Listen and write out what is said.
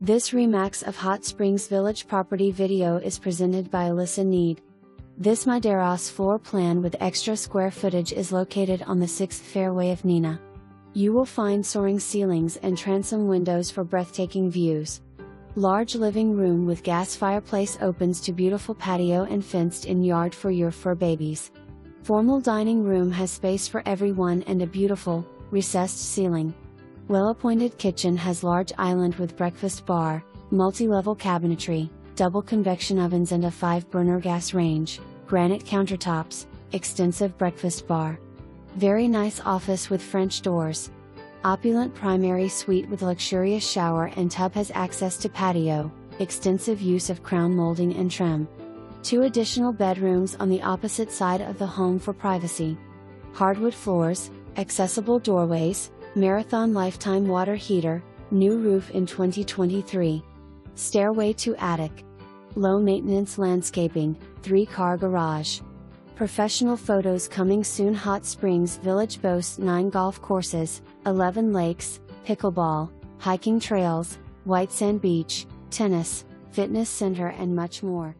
This Remax of Hot Springs Village property video is presented by Alyssa Need. This Maderas floor plan with extra square footage is located on the 6th fairway of Nina. You will find soaring ceilings and transom windows for breathtaking views. Large living room with gas fireplace opens to beautiful patio and fenced-in yard for your fur babies. Formal dining room has space for everyone and a beautiful, recessed ceiling. Well-appointed kitchen has large island with breakfast bar, multi-level cabinetry, double convection ovens and a 5-burner gas range, granite countertops, extensive breakfast bar. Very nice office with French doors. Opulent primary suite with luxurious shower and tub has access to patio, extensive use of crown molding and trim. 2 additional bedrooms on the opposite side of the home for privacy. Hardwood floors, accessible doorways, Marathon lifetime water heater, new roof in 2023. Stairway to attic. Low maintenance landscaping, 3-car garage. Professional photos coming soon. Hot Springs Village boasts 9 golf courses, 11 lakes, pickleball, hiking trails, white sand beach, tennis, fitness center and much more.